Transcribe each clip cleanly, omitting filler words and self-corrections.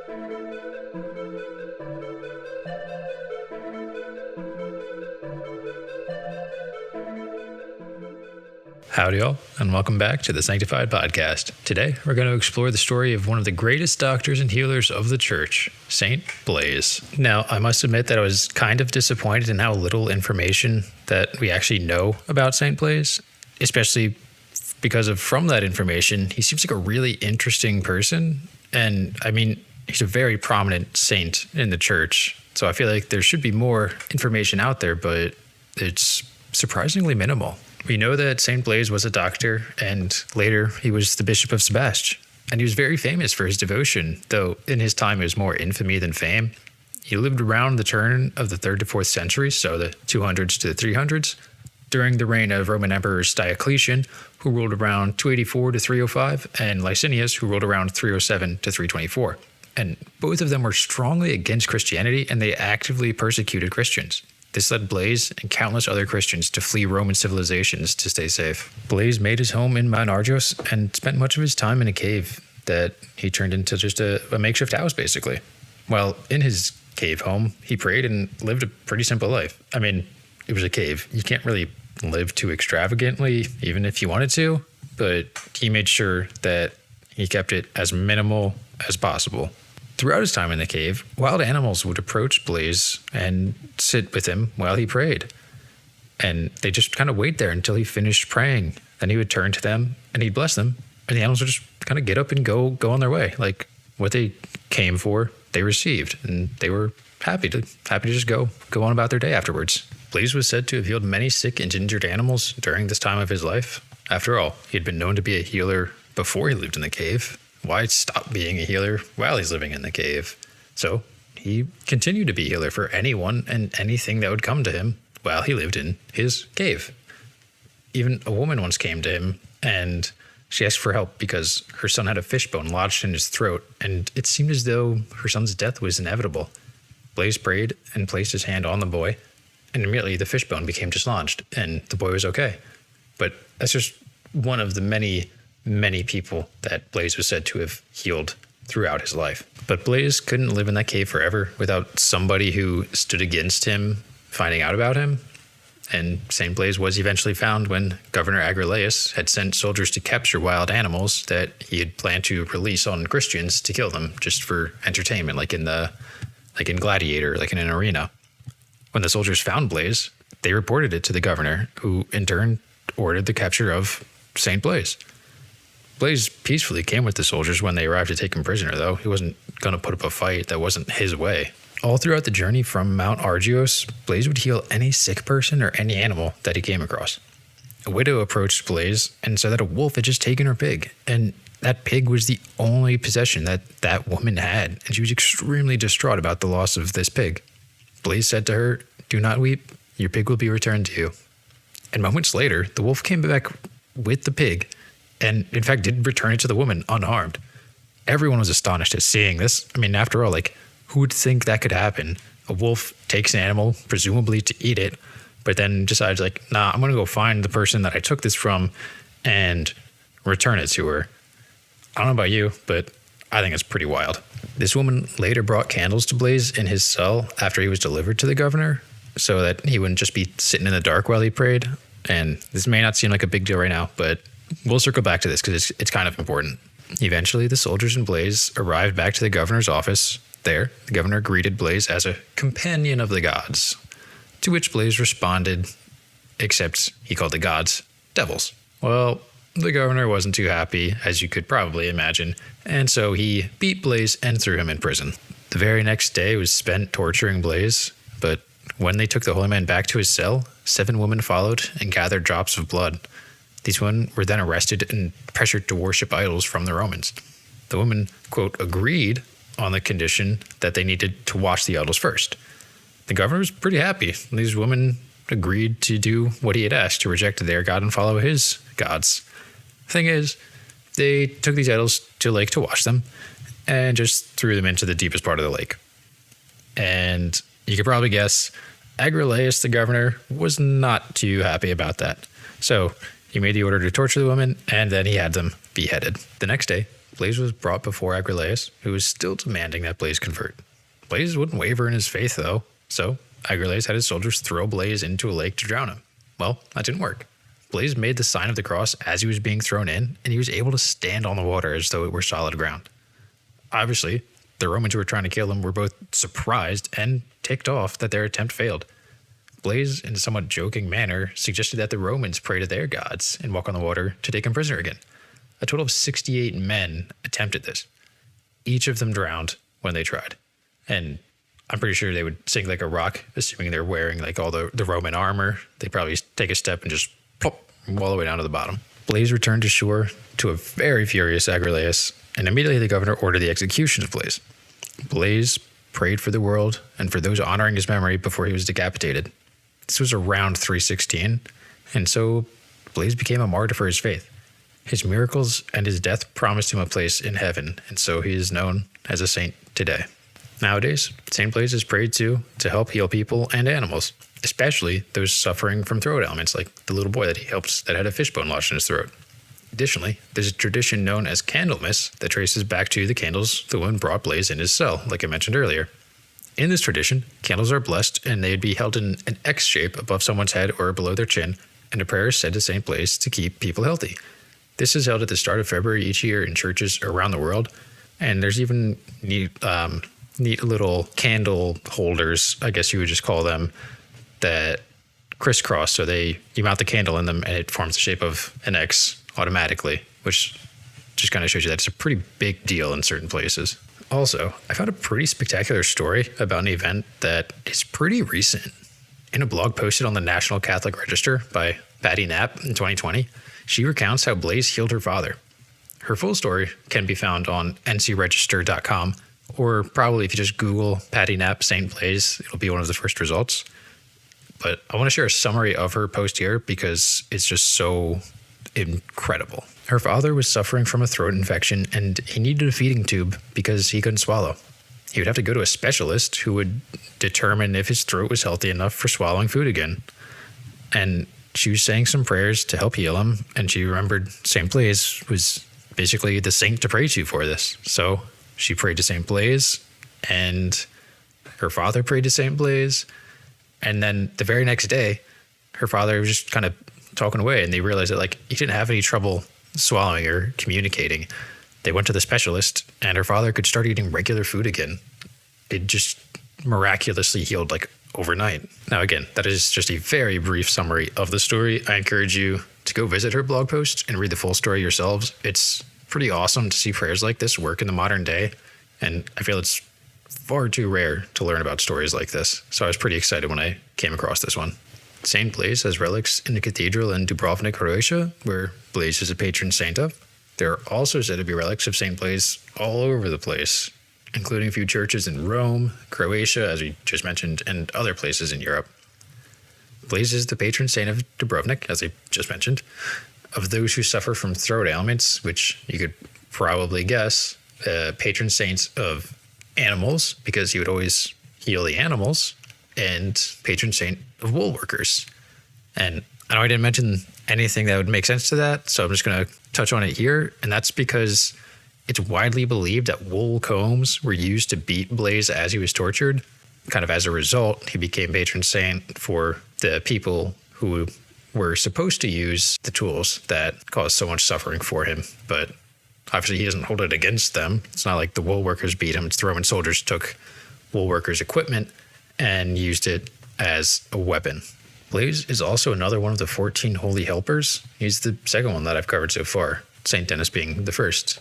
Howdy all, and welcome back to the Sanctified Podcast. Today, we're going to explore the story of one of the greatest doctors and healers of the church, Saint Blaise. Now, I must admit that I was kind of disappointed in how little information that we actually know about Saint Blaise, especially because from that information, he seems like a really interesting person. And I mean, he's a very prominent saint in the church. So I feel like there should be more information out there, but it's surprisingly minimal. We know that St. Blaise was a doctor, and later he was the Bishop of Sebaste. And he was very famous for his devotion, though in his time it was more infamy than fame. He lived around the turn of the 3rd to 4th century, so the 200s to the 300s, during the reign of Roman Emperor Diocletian, who ruled around 284 to 305, and Licinius, who ruled around 307 to 324. And both of them were strongly against Christianity, and they actively persecuted Christians. This led Blaise and countless other Christians to flee Roman civilizations to stay safe. Blaise made his home in Mount Argios and spent much of his time in a cave that he turned into just a makeshift house, basically. While in his cave home, he prayed and lived a pretty simple life. I mean, it was a cave. You can't really live too extravagantly, even if you wanted to, but he made sure that he kept it as minimal as possible. Throughout his time in the cave, wild animals would approach Blaise and sit with him while he prayed. And they just kind of wait there until he finished praying. Then he would turn to them and he'd bless them. And the animals would just kind of get up and go on their way. Like what they came for, they received. And they were happy to just go on about their day afterwards. Blaise was said to have healed many sick and injured animals during this time of his life. After all, he had been known to be a healer before he lived in the cave. Why stop being a healer while he's living in the cave? So he continued to be a healer for anyone and anything that would come to him while he lived in his cave. Even a woman once came to him and she asked for help because her son had a fishbone lodged in his throat, and it seemed as though her son's death was inevitable. Blaise prayed and placed his hand on the boy, and immediately the fishbone became dislodged and the boy was okay. But that's just one of the many people that Blaise was said to have healed throughout his life. But Blaise couldn't live in that cave forever without somebody who stood against him finding out about him. And St. Blaise was eventually found when Governor Agrelaus had sent soldiers to capture wild animals that he had planned to release on Christians to kill them just for entertainment, like in Gladiator, like in an arena. When the soldiers found Blaise, they reported it to the governor, who in turn ordered the capture of St. Blaise. Blaise peacefully came with the soldiers when they arrived to take him prisoner, though. He wasn't going to put up a fight. That wasn't his way. All throughout the journey from Mount Argios, Blaise would heal any sick person or any animal that he came across. A widow approached Blaise and said that a wolf had just taken her pig, and that pig was the only possession that woman had, and she was extremely distraught about the loss of this pig. Blaise said to her, "Do not weep, your pig will be returned to you." And moments later, the wolf came back with the pig, and in fact did return it to the woman unharmed. Everyone was astonished at seeing this. I mean, after all, who would think that could happen? A wolf takes an animal, presumably to eat it, but then decides nah, I'm going to go find the person that I took this from and return it to her. I don't know about you, but I think it's pretty wild. This woman later brought candles to Blaise in his cell after he was delivered to the governor, so that he wouldn't just be sitting in the dark while he prayed. And this may not seem like a big deal right now, but we'll circle back to this because it's kind of important. Eventually, the soldiers and Blaise arrived back to the governor's office. There, the governor greeted Blaise as a companion of the gods, to which Blaise responded, except he called the gods devils. Well, the governor wasn't too happy, as you could probably imagine, and so he beat Blaise and threw him in prison. The very next day was spent torturing Blaise, but when they took the holy man back to his cell, 7 women followed and gathered drops of blood. These women were then arrested and pressured to worship idols from the Romans. The women, quote, agreed on the condition that they needed to wash the idols first. The governor was pretty happy. These women agreed to do what he had asked, to reject their god and follow his gods. Thing is, they took these idols to a lake to wash them and just threw them into the deepest part of the lake. And you could probably guess, Agrelaus, the governor, was not too happy about that. So he made the order to torture the women, and then he had them beheaded. The next day, Blaise was brought before Agrelais, who was still demanding that Blaise convert. Blaise wouldn't waver in his faith, though, so Agrelais had his soldiers throw Blaise into a lake to drown him. Well, that didn't work. Blaise made the sign of the cross as he was being thrown in, and he was able to stand on the water as though it were solid ground. Obviously, the Romans who were trying to kill him were both surprised and ticked off that their attempt failed. Blaise, in a somewhat joking manner, suggested that the Romans pray to their gods and walk on the water to take him prisoner again. A total of 68 men attempted this. Each of them drowned when they tried. And I'm pretty sure they would sink like a rock, assuming they're wearing like all the Roman armor. They'd probably take a step and just plop all the way down to the bottom. Blaise returned to shore to a very furious Agrelais, and immediately the governor ordered the execution of Blaise. Blaise prayed for the world and for those honoring his memory before he was decapitated. This was around 316, and so Blaise became a martyr for his faith. His miracles and his death promised him a place in heaven, and so he is known as a saint today. Nowadays, St. Blaise is prayed to help heal people and animals, especially those suffering from throat ailments, like the little boy that he helped that had a fishbone lodged in his throat. Additionally, there's a tradition known as Candlemas that traces back to the candles the woman brought Blaise in his cell, like I mentioned earlier. In this tradition, candles are blessed and they'd be held in an X shape above someone's head or below their chin, and a prayer is said to St. Blaise to keep people healthy. This is held at the start of February each year in churches around the world, and there's even neat little candle holders, I guess you would just call them, that crisscross. So you mount the candle in them and it forms the shape of an X automatically, which just kind of shows you that it's a pretty big deal in certain places. Also, I found a pretty spectacular story about an event that is pretty recent. In a blog posted on the National Catholic Register by Patty Knapp in 2020, she recounts how Blaise healed her father. Her full story can be found on ncregister.com, or probably if you just Google Patty Knapp St. Blaise, it'll be one of the first results. But I want to share a summary of her post here because it's just so incredible. Her father was suffering from a throat infection and he needed a feeding tube because he couldn't swallow. He would have to go to a specialist who would determine if his throat was healthy enough for swallowing food again. And she was saying some prayers to help heal him, and she remembered St. Blaise was basically the saint to pray to for this. So she prayed to St. Blaise, and her father prayed to St. Blaise, and then the very next day, her father was just kind of talking away, and they realized that he didn't have any trouble swallowing or communicating. They went to the specialist, and her father could start eating regular food again. It just miraculously healed overnight. Now, again, that is just a very brief summary of the story. I encourage you to go visit her blog post and read the full story yourselves. It's pretty awesome to see prayers like this work in the modern day, and I feel it's far too rare to learn about stories like this. So I was pretty excited when I came across this one. St. Blaise has relics in the cathedral in Dubrovnik, Croatia, where Blaise is a patron saint of. There are also said to be relics of St. Blaise all over the place, including a few churches in Rome, Croatia, as we just mentioned, and other places in Europe. Blaise is the patron saint of Dubrovnik, as I just mentioned, of those who suffer from throat ailments, which you could probably guess, patron saints of animals, because he would always heal the animals, and patron saint of wool workers. And I know I didn't mention anything that would make sense to that, so I'm just going to touch on it here, and that's because it's widely believed that wool combs were used to beat Blaise as he was tortured. Kind of as a result, he became patron saint for the people who were supposed to use the tools that caused so much suffering for him. But obviously he doesn't hold it against them. It's not like the wool workers beat him. It's the Roman soldiers took wool workers' equipment and used it as a weapon. Blaise is also another one of the 14 holy helpers. He's the second one that I've covered so far, St. Denis being the first.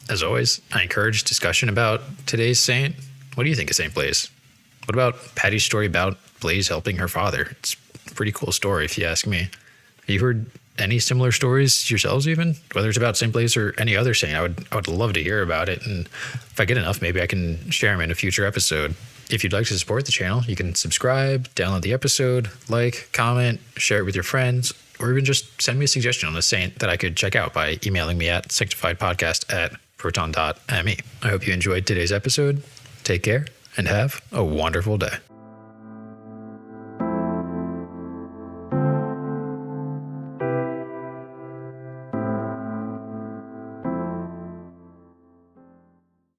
As always, I encourage discussion about today's saint. What do you think of St. Blaise? What about Patty's story about Blaise helping her father? It's a pretty cool story, if you ask me. Have you heard any similar stories yourselves even? Whether it's about St. Blaise or any other saint, I would love to hear about it. And if I get enough, maybe I can share them in a future episode. If you'd like to support the channel, you can subscribe, download the episode, like, comment, share it with your friends, or even just send me a suggestion on a saint that I could check out by emailing me at sanctifiedpodcast@proton.me. I hope you enjoyed today's episode. Take care and have a wonderful day.